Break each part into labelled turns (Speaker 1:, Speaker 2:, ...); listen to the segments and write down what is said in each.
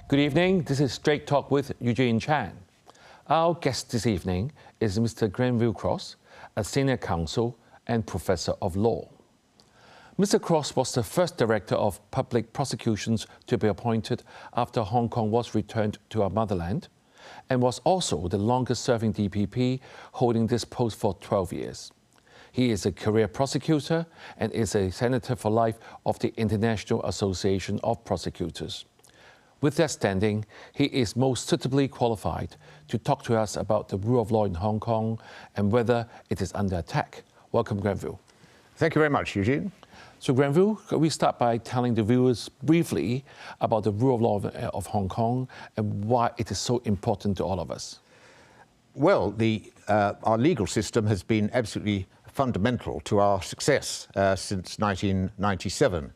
Speaker 1: Good evening. This is Straight Talk with Eugene Chan. Our guest this evening is Mr. Grenville Cross, a senior counsel and professor of law. Mr. Cross was the first director of Public Prosecutions to be appointed after Hong Kong was returned to our motherland, and was also the longest-serving DPP, holding this post for 12 years. He is a career prosecutor and is a senator for life of the International Association of Prosecutors. With that standing, he is most suitably qualified to talk to us about the rule of law in Hong Kong and whether it is under attack. Welcome, Grenville.
Speaker 2: Thank you very much, Eugene.
Speaker 1: So, Grenville, could we start by telling the viewers briefly about the rule of law of Hong Kong and why it is so important to all of us?
Speaker 2: Well, our legal system has been absolutely fundamental to our success since 1997.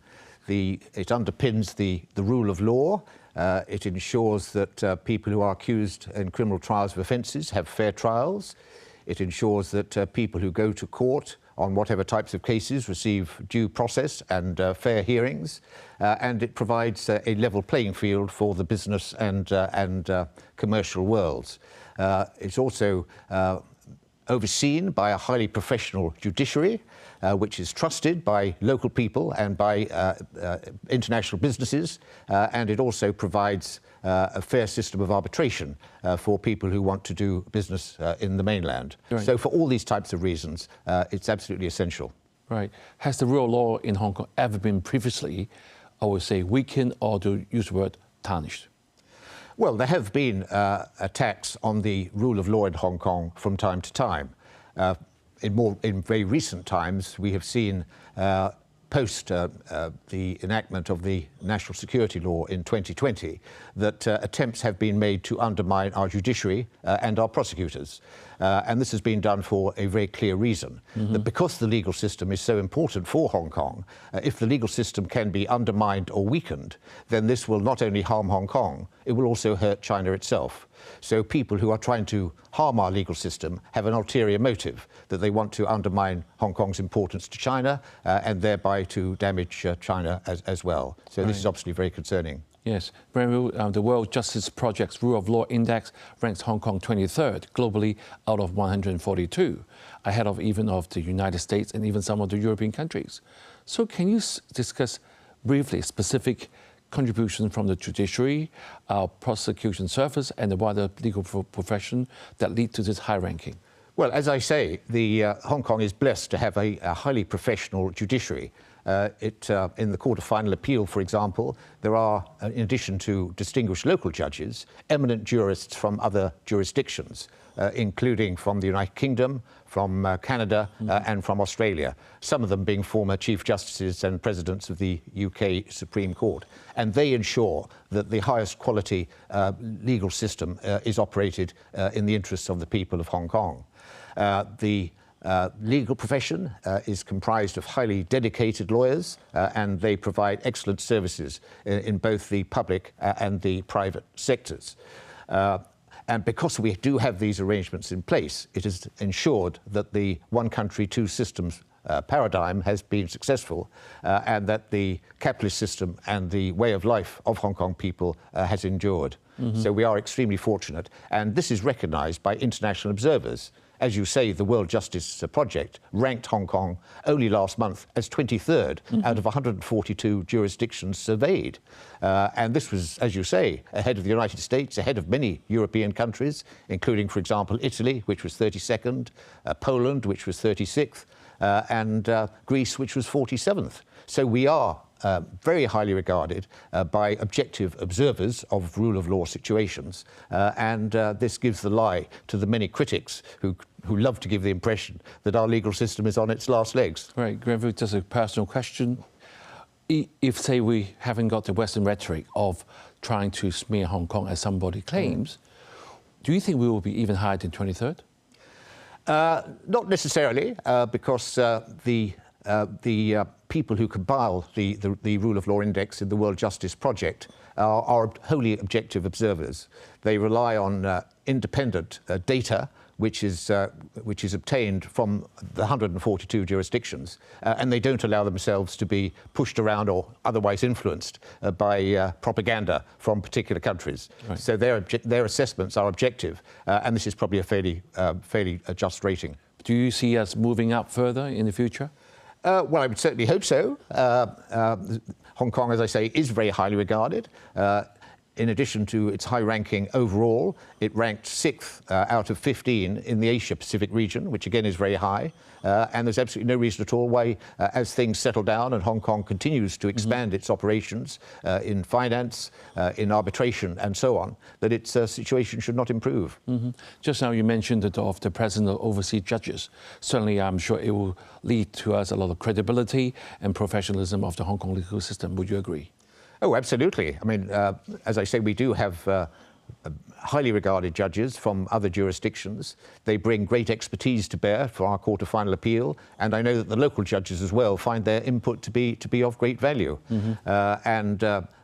Speaker 2: It underpins the rule of law. It ensures that people who are accused in criminal trials of offences have fair trials. It ensures that people who go to court on whatever types of cases receive due process and fair hearings, and it provides a level playing field for the business and commercial worlds. It's also overseen by a highly professional judiciary, which is trusted by local people and by international businesses, and it also provides a fair system of arbitration for people who want to do business in the mainland. Right. So for all these types of reasons, it's absolutely essential.
Speaker 1: Right. Has the rule of law in Hong Kong ever been previously, I would say, weakened, or to use the word, tarnished?
Speaker 2: Well, there have been attacks on the rule of law in Hong Kong from time to time. In very recent times, we have seen, post the enactment of the national security law in 2020, that attempts have been made to undermine our judiciary and our prosecutors. And this has been done for a very clear reason, that because the legal system is so important for Hong Kong, if the legal system can be undermined or weakened, then this will not only harm Hong Kong, it will also hurt China itself. So people who are trying to harm our legal system have an ulterior motive, that they want to undermine Hong Kong's importance to China and thereby to damage China as well. So this is obviously very concerning.
Speaker 1: Yes. The World Justice Project's Rule of Law Index ranks Hong Kong 23rd globally out of 142, ahead of even of the United States and even some of the European countries. So can you discuss briefly specific contributions from the judiciary, our prosecution service, and the wider legal profession that lead to this high ranking?
Speaker 2: Well, as I say, Hong Kong is blessed to have a highly professional judiciary. In the Court of Final Appeal, for example, there are, in addition to distinguished local judges, eminent jurists from other jurisdictions, including from the United Kingdom, from Canada, and from Australia, some of them being former Chief Justices and Presidents of the UK Supreme Court. And they ensure that the highest quality legal system is operated in the interests of the people of Hong Kong. The legal profession is comprised of highly dedicated lawyers, and they provide excellent services in both the public and the private sectors. And because we do have these arrangements in place, it is ensured that the one country, two systems paradigm has been successful, and that the capitalist system and the way of life of Hong Kong people has endured. So we are extremely fortunate, and this is recognised by international observers. As you say, the World Justice Project ranked Hong Kong only last month as 23rd out of 142 jurisdictions surveyed. And this was, as you say, ahead of the United States, ahead of many European countries, including, for example, Italy, which was 32nd, Poland, which was 36th, and Greece, which was 47th. So we are very highly regarded by objective observers of rule of law situations, and this gives the lie to the many critics who love to give the impression that our legal system is on its last legs.
Speaker 1: Right, Grenville, just a personal question. If, say, we haven't got the Western rhetoric of trying to smear Hong Kong as somebody claims, do you think we will be even higher than 23rd?
Speaker 2: Not necessarily, because the people who compile the Rule of Law Index in the World Justice Project are wholly objective observers. They rely on independent data, which is obtained from the 142 jurisdictions, and they don't allow themselves to be pushed around or otherwise influenced by propaganda from particular countries.
Speaker 1: Right.
Speaker 2: So their assessments are objective, and this is probably a fairly just rating.
Speaker 1: Do you see us moving up further in the future?
Speaker 2: Well, I would certainly hope so. Hong Kong, as I say, is very highly regarded. In addition to its high ranking overall, it ranked 6th out of 15 in the Asia-Pacific region, which again is very high. And there's absolutely no reason at all why, as things settle down and Hong Kong continues to expand its operations in finance, in arbitration and so on, that its situation should not improve.
Speaker 1: Just now you mentioned of the presence of overseas judges. Certainly I'm sure it will lead to us a lot of credibility and professionalism of the Hong Kong legal system. Would you agree?
Speaker 2: Oh, absolutely. I mean, as I say, we do have highly regarded judges from other jurisdictions. They bring great expertise to bear for our Court of Final Appeal, and I know that the local judges as well find their input to be of great value.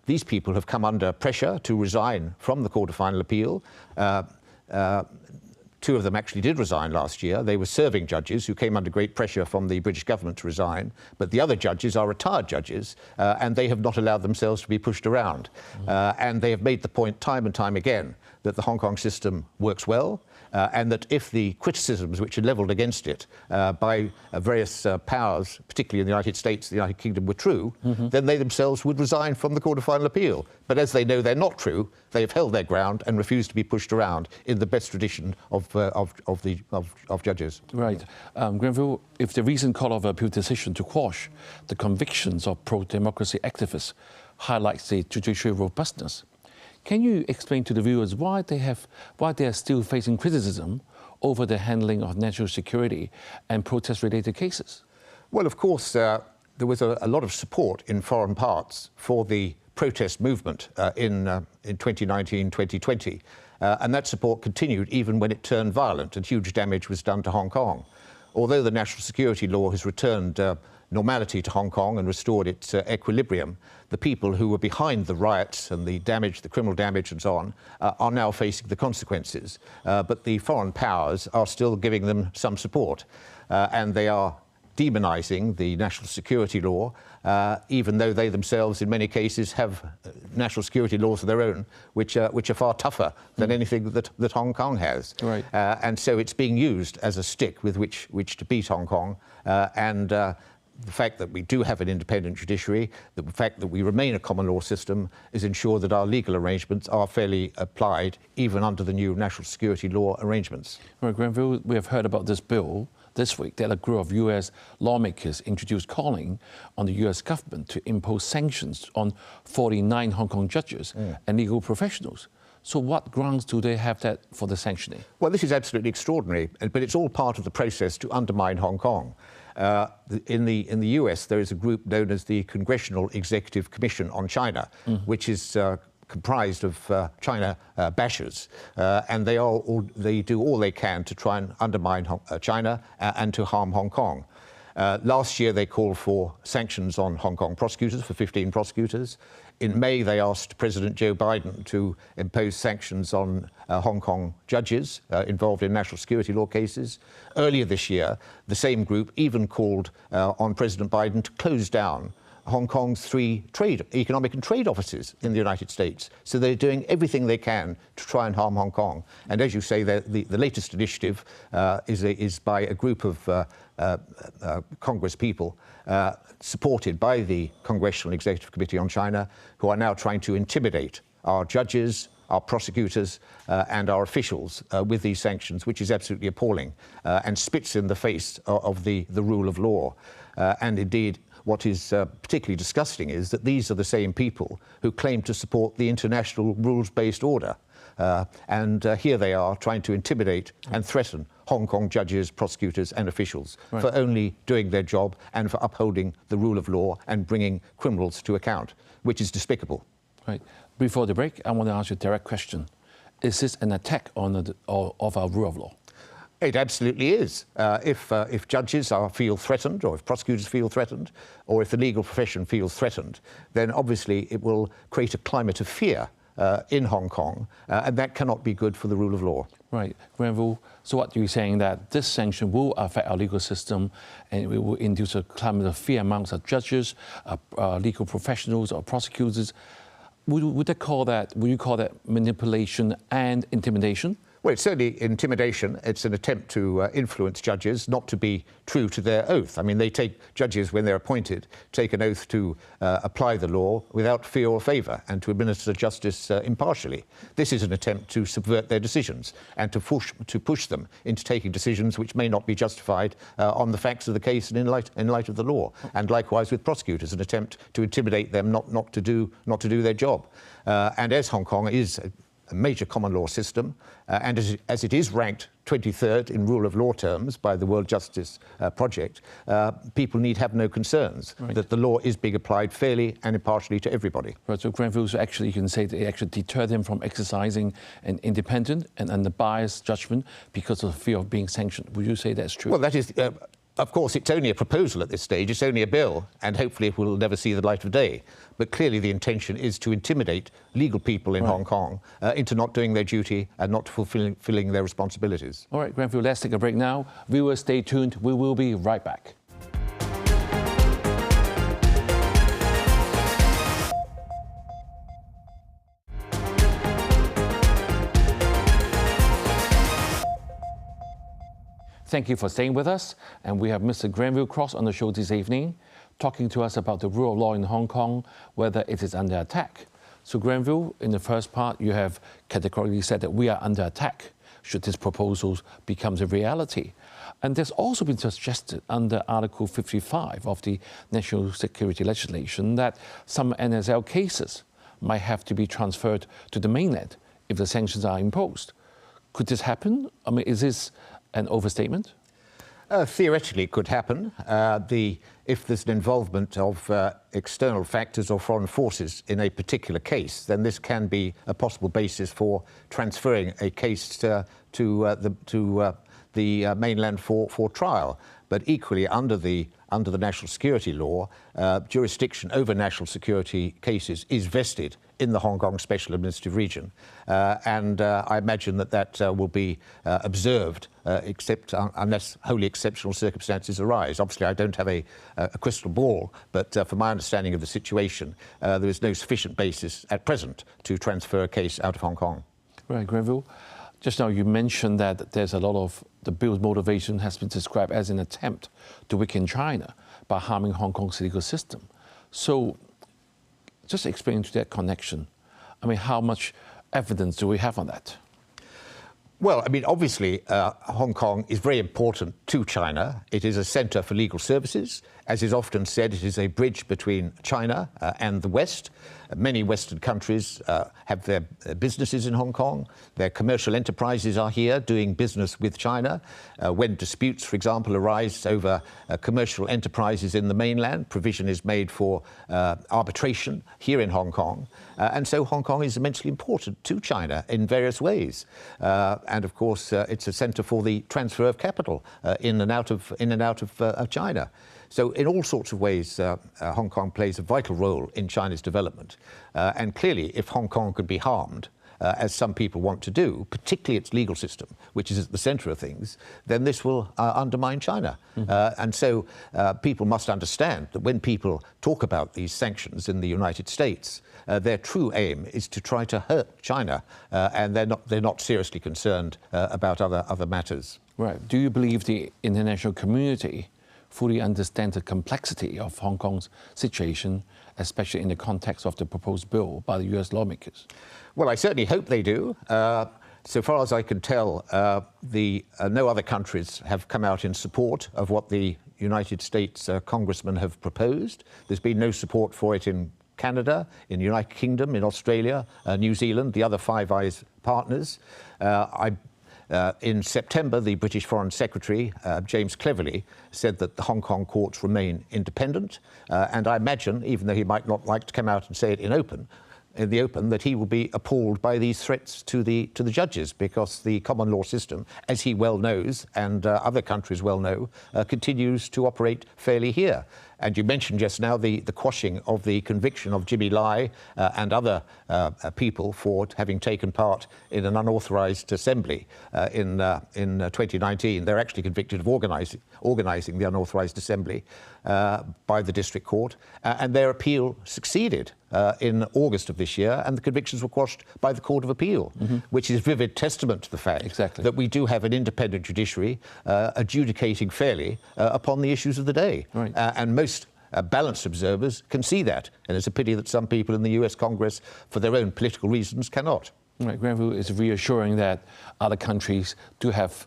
Speaker 2: These people have come under pressure to resign from the Court of Final Appeal. Two of them actually did resign last year. They were serving judges who came under great pressure from the British government to resign. But the other judges are retired judges, and they have not allowed themselves to be pushed around. And they have made the point time and time again that the Hong Kong system works well, and that if the criticisms which are levelled against it by various powers, particularly in the United States, the United Kingdom, were true, then they themselves would resign from the Court of Final Appeal. But as they know they're not true, they have held their ground and refused to be pushed around in the best tradition of judges.
Speaker 1: Right. Grenville, if the recent Court of Appeal decision to quash the convictions of pro-democracy activists highlights the judicial robustness, can you explain to the viewers why they are still facing criticism over the handling of national security and protest-related cases? Well,
Speaker 2: of course, there was a lot of support in foreign parts for the protest movement in 2019, 2020. And that support continued even when it turned violent and huge damage was done to Hong Kong. Although the national security law has returned normality to Hong Kong and restored its equilibrium, the people who were behind the riots and the damage, the criminal damage and so on, are now facing the consequences. But the foreign powers are still giving them some support, and they are demonising the national security law, even though they themselves in many cases have national security laws of their own, which are far tougher than anything that Hong Kong has.
Speaker 1: Right.
Speaker 2: And so it's being used as a stick with which to beat Hong Kong. The fact that we do have an independent judiciary, the fact that we remain a common law system, is ensure that our legal arrangements are fairly applied, even under the new national security law arrangements.
Speaker 1: Right, Grenville, we have heard about this bill this week that a group of US lawmakers introduced calling on the US government to impose sanctions on 49 Hong Kong judges and legal professionals. So what grounds do they have that for the sanctioning?
Speaker 2: Well, this is absolutely extraordinary, but it's all part of the process to undermine Hong Kong. In the US, there is a group known as the Congressional Executive Commission on China, which is comprised of China bashers, and they do all they can to try and undermine China and to harm Hong Kong. Last year, they called for sanctions on Hong Kong prosecutors, for 15 prosecutors. In May, they asked President Joe Biden to impose sanctions on Hong Kong judges involved in national security law cases. Earlier this year, the same group even called on President Biden to close down Hong Kong's 3 economic and trade offices in the United States. So they're doing everything they can to try and harm Hong Kong. And as you say, the latest initiative is by a group of Congress people supported by the Congressional Executive Committee on China, who are now trying to intimidate our judges, our prosecutors and our officials with these sanctions, which is absolutely appalling and spits in the face of the rule of law. And indeed, what is particularly disgusting is that these are the same people who claim to support the international rules-based order. And here they are trying to intimidate and threaten Hong Kong judges, prosecutors and officials for only doing their job and for upholding the rule of law and bringing criminals to account, which is despicable.
Speaker 1: Right. Before the break, I want to ask you a direct question. Is this an attack on of our rule of law?
Speaker 2: It absolutely is. If judges feel threatened, or if prosecutors feel threatened, or if the legal profession feels threatened, then obviously it will create a climate of fear in Hong Kong, and that cannot be good for the rule of law.
Speaker 1: Right, Grenville. So what you're saying that this sanction will affect our legal system, and it will induce a climate of fear amongst our judges, legal professionals, or prosecutors. Would you call that manipulation and intimidation?
Speaker 2: Well, it's certainly intimidation. It's an attempt to influence judges not to be true to their oath. I mean, judges, when they're appointed, take an oath to apply the law without fear or favour and to administer justice impartially. This is an attempt to subvert their decisions and to push them into taking decisions which may not be justified on the facts of the case and in light of the law. And likewise with prosecutors, an attempt to intimidate them not to do their job. And as Hong Kong is a major common law system, and as it is ranked 23rd in rule of law terms by the World Justice Project, people need have no concerns that the law is being applied fairly and impartially to everybody.
Speaker 1: Right, so Grenville, so actually you can say that it actually deter them from exercising an independent and unbiased judgment because of the fear of being sanctioned. Would you say that's true?
Speaker 2: Well, that is... Of course, it's only a proposal at this stage. It's only a bill, and hopefully it will never see the light of day. But clearly the intention is to intimidate legal people in Hong Kong into not doing their duty and not fulfilling their responsibilities.
Speaker 1: All right, Grenville, let's take a break now. Viewers, stay tuned. We will be right back. Thank you for staying with us, and we have Mr. Grenville Cross on the show this evening, talking to us about the rule of law in Hong Kong, whether it is under attack. So Grenville, in the first part, you have categorically said that we are under attack should this proposal become a reality. And there's also been suggested under Article 55 of the National Security Legislation that some NSL cases might have to be transferred to the mainland if the sanctions are imposed. Could this happen? I mean, is this an overstatement?
Speaker 2: Theoretically, it could happen. If there's an involvement of external factors or foreign forces in a particular case, then this can be a possible basis for transferring a case to the mainland for trial. But equally, under the national security law, jurisdiction over national security cases is vested in the Hong Kong Special Administrative Region. And I imagine that will be observed, except unless wholly exceptional circumstances arise. Obviously, I don't have a crystal ball, but from my understanding of the situation, there is no sufficient basis at present to transfer a case out of Hong Kong.
Speaker 1: Right, Grenville. Just now you mentioned that there's a lot of the bill's motivation has been described as an attempt to weaken China by harming Hong Kong's legal system. So just explain to that connection. I mean, how much evidence do we have on that?
Speaker 2: Well, I mean, obviously, Hong Kong is very important to China. It is a centre for legal services. As is often said, it is a bridge between China and the West. Many Western countries have their businesses in Hong Kong. Their commercial enterprises are here doing business with China. When disputes, for example, arise over commercial enterprises in the mainland, provision is made for arbitration here in Hong Kong. And so Hong Kong is immensely important to China in various ways. And of course, it's a centre for the transfer of capital in and out of China. So in all sorts of ways, Hong Kong plays a vital role in China's development. And clearly, if Hong Kong could be harmed, as some people want to do, particularly its legal system, which is at the centre of things, then this will undermine China. And so people must understand that when people talk about these sanctions in the United States, their true aim is to try to hurt China, and they're not seriously concerned about other matters.
Speaker 1: Right. Do you believe the international community fully understands the complexity of Hong Kong's situation, especially in the context of the proposed bill by the US lawmakers?
Speaker 2: Well, I certainly hope they do. So far as I can tell, no other countries have come out in support of what the United States congressmen have proposed. There's been no support for it in Canada, in the United Kingdom, in Australia, New Zealand, the other Five Eyes partners. In September, the British Foreign Secretary, James Cleverly, said that the Hong Kong courts remain independent. And I imagine, even though he might not like to come out and say it in the open, that he will be appalled by these threats to the judges, because the common law system, as he well knows, and other countries well know, continues to operate fairly here. And you mentioned just now the quashing of the conviction of Jimmy Lai and other people for having taken part in an unauthorized assembly in 2019. They're actually convicted of organizing the unauthorized assembly by the district court, and their appeal succeeded in August of this year, and the convictions were quashed by the Court of Appeal, which is vivid testament to the fact that we do have an independent judiciary adjudicating fairly upon the issues of the day.
Speaker 1: Right.
Speaker 2: And most balanced observers can see that, and it's a pity that some people in the US Congress, for their own political reasons, cannot.
Speaker 1: Right. Grenville is reassuring that other countries do have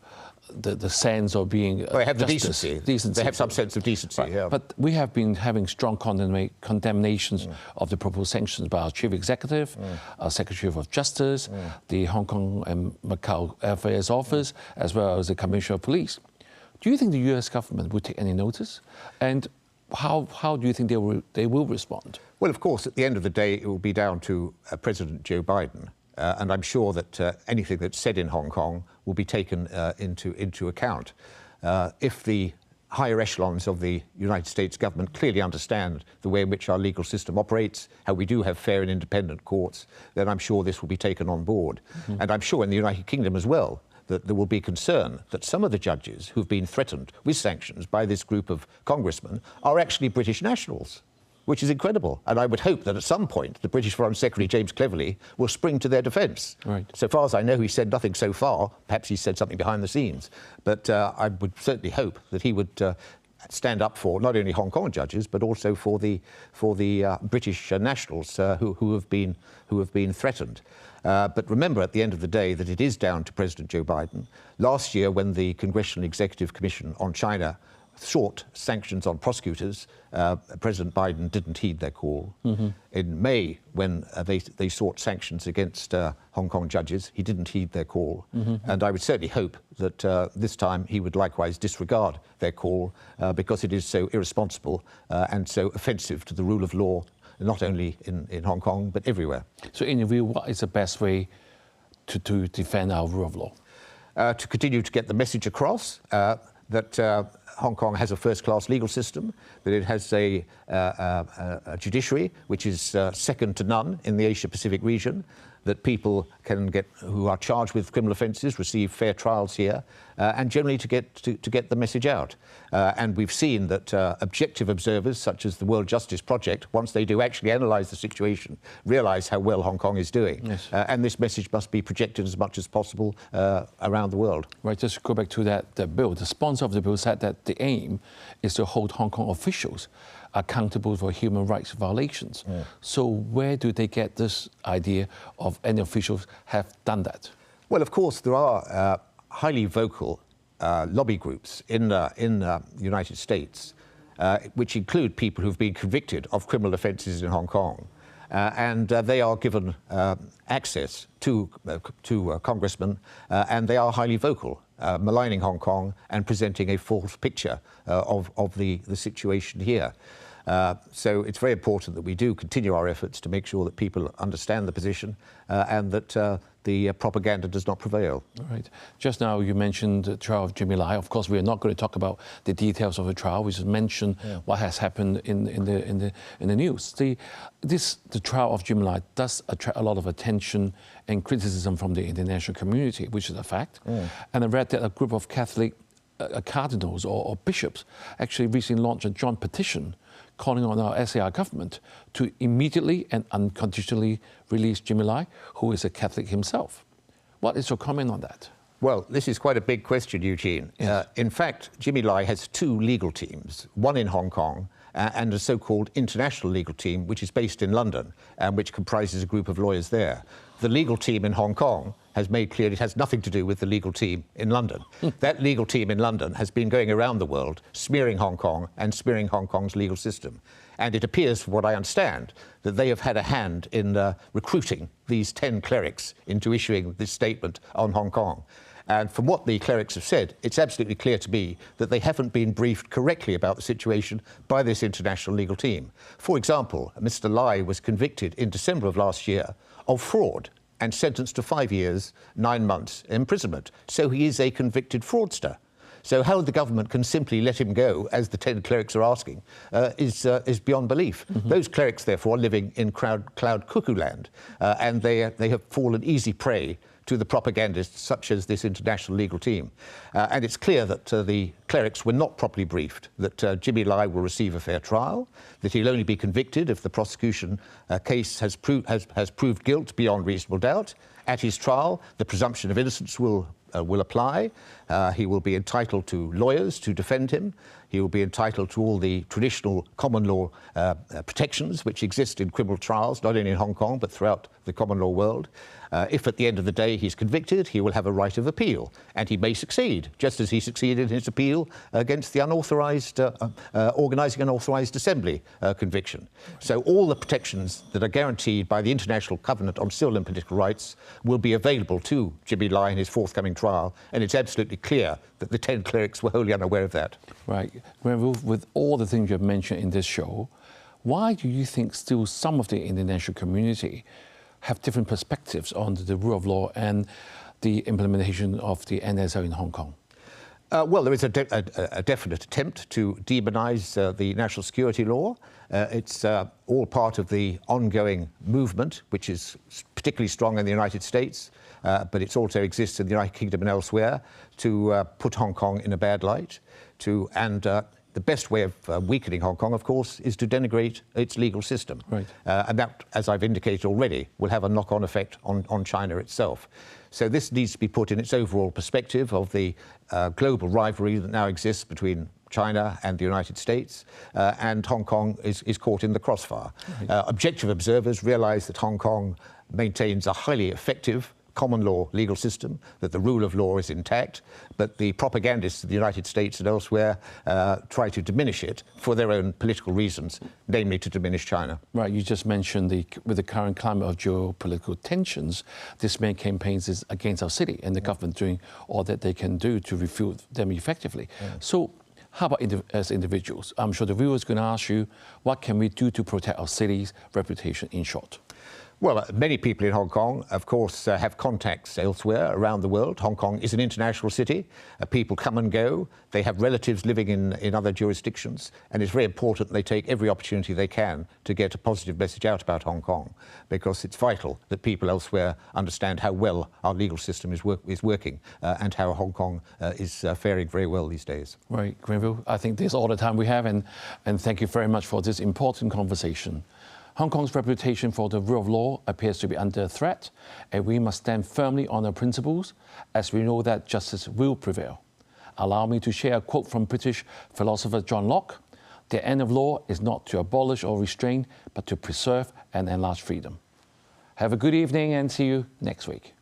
Speaker 1: the sense of being
Speaker 2: they have
Speaker 1: justice,
Speaker 2: the decency. They have some sense of decency.
Speaker 1: Right.
Speaker 2: Yeah.
Speaker 1: But we have been having strong condemnations of the proposed sanctions by our Chief Executive, our Secretary of Justice, the Hong Kong and Macau Affairs Office, as well as the Commissioner of Police. Do you think the US government would take any notice? And how do you think they will respond?
Speaker 2: Well, of course, at the end of the day, it will be down to President Joe Biden. And I'm sure that anything that's said in Hong Kong will be taken into account. If the higher echelons of the United States government clearly understand the way in which our legal system operates, how we do have fair and independent courts, then I'm sure this will be taken on board. And I'm sure in the United Kingdom as well, that there will be concern that some of the judges who've been threatened with sanctions by this group of congressmen are actually British nationals, which is incredible. And I would hope that at some point the British Foreign Secretary, James Cleverly, will spring to their defence.
Speaker 1: Right.
Speaker 2: So far as I know, he said nothing so far. Perhaps he said something behind the scenes. But I would certainly hope that he would stand up for not only Hong Kong judges, but also for the British nationals who have been threatened. But remember, at the end of the day, that it is down to President Joe Biden. Last year, when the Congressional Executive Commission on China sought sanctions on prosecutors, President Biden didn't heed their call. In May, when they sought sanctions against Hong Kong judges, he didn't heed their call. And I would certainly hope that this time he would likewise disregard their call because it is so irresponsible and so offensive to the rule of law, not only in Hong Kong, but everywhere.
Speaker 1: So in your view, what is the best way to defend our rule of law?
Speaker 2: To continue to get the message across that Hong Kong has a first-class legal system, that it has a judiciary which is second to none in the Asia-Pacific region, that people who are charged with criminal offences receive fair trials here, and generally to get the message out. And we've seen that objective observers, such as the World Justice Project, once they do actually analyse the situation, realise how well Hong Kong is doing.
Speaker 1: Yes.
Speaker 2: And this message must be projected as much as possible around the world.
Speaker 1: Right, just to go back to the bill. The sponsor of the bill said that the aim is to hold Hong Kong officials accountable for human rights violations. So where do they get this idea of any officials have done that? Well,
Speaker 2: of course, there are highly vocal lobby groups in the United States, which include people who've been convicted of criminal offences in Hong Kong. And they are given access to congressmen, and they are highly vocal, maligning Hong Kong and presenting a false picture of the situation here. So it's very important that we do continue our efforts to make sure that people understand the position and that the propaganda does not prevail.
Speaker 1: All right. Just now you mentioned the trial of Jimmy Lai. Of course, we are not going to talk about the details of the trial. We just mentioned what has happened in the news. The trial of Jimmy Lai does attract a lot of attention and criticism from the international community, which is a fact. And I read that a group of Catholic cardinals or bishops actually recently launched a joint petition calling on our SAR government to immediately and unconditionally release Jimmy Lai, who is a Catholic himself. What is your comment on that?
Speaker 2: Well, this is quite a big question, Eugene.
Speaker 1: Yes.
Speaker 2: In fact, Jimmy Lai has two legal teams, one in Hong Kong and a so-called international legal team, which is based in London and which comprises a group of lawyers there. The legal team in Hong Kong has made clear it has nothing to do with the legal team in London. That legal team in London has been going around the world smearing Hong Kong and smearing Hong Kong's legal system. And it appears, from what I understand, that they have had a hand in recruiting these 10 clerics into issuing this statement on Hong Kong. And from what the clerics have said, it's absolutely clear to me that they haven't been briefed correctly about the situation by this international legal team. For example, Mr. Lai was convicted in December of last year of fraud and sentenced to 5 years, 9 months imprisonment. So he is a convicted fraudster. So how the government can simply let him go, as the 10 clerics are asking, is beyond belief. Those clerics, therefore, are living in cloud cuckoo land, and they have fallen easy prey to the propagandists such as this international legal team. And it's clear that the clerics were not properly briefed, that Jimmy Lai will receive a fair trial, that he'll only be convicted if the prosecution case has proved guilt beyond reasonable doubt. At his trial, the presumption of innocence will apply. He will be entitled to lawyers to defend him. He will be entitled to all the traditional common law protections which exist in criminal trials, not only in Hong Kong, but throughout the common law world. If at the end of the day he's convicted, he will have a right of appeal, and he may succeed, just as he succeeded in his appeal against the unauthorised, organising unauthorised assembly conviction. So all the protections that are guaranteed by the International Covenant on Civil and Political Rights will be available to Jimmy Lai in his forthcoming trial, and it's absolutely clear that the 10 clerics were wholly unaware of that.
Speaker 1: Right. Grenville, with all the things you've mentioned in this show, why do you think still some of the international community have different perspectives on the rule of law and the implementation of the NSL in Hong Kong?
Speaker 2: Well, there is a definite attempt to demonise the national security law. It's all part of the ongoing movement, which is particularly strong in the United States, but it also exists in the United Kingdom and elsewhere, to put Hong Kong in a bad light. The best way of weakening Hong Kong, of course, is to denigrate its legal system.
Speaker 1: Right.
Speaker 2: And that, as I've indicated already, will have a knock-on effect on China itself. So this needs to be put in its overall perspective of the global rivalry that now exists between China and the United States, and Hong Kong is caught in the crossfire. Right. Objective observers realise that Hong Kong maintains a highly effective common law legal system, that the rule of law is intact, but the propagandists of the United States and elsewhere try to diminish it for their own political reasons, namely to diminish China. Right,
Speaker 1: you just mentioned with the current climate of geopolitical tensions, this main campaigns is against our city, and the government doing all that they can do to refute them effectively. Yeah. So how about as individuals? I'm sure the viewers are going to ask you, what can we do to protect our city's reputation, in short?
Speaker 2: Well, many people in Hong Kong, of course, have contacts elsewhere around the world. Hong Kong is an international city. People come and go. They have relatives living in other jurisdictions. And it's very important they take every opportunity they can to get a positive message out about Hong Kong, because it's vital that people elsewhere understand how well our legal system is working and how Hong Kong is faring very well these days.
Speaker 1: Right, Grenville, I think this is all the time we have, and thank you very much for this important conversation. Hong Kong's reputation for the rule of law appears to be under threat, and we must stand firmly on our principles, as we know that justice will prevail. Allow me to share a quote from British philosopher John Locke: "The end of law is not to abolish or restrain, but to preserve and enlarge freedom." Have a good evening, and see you next week.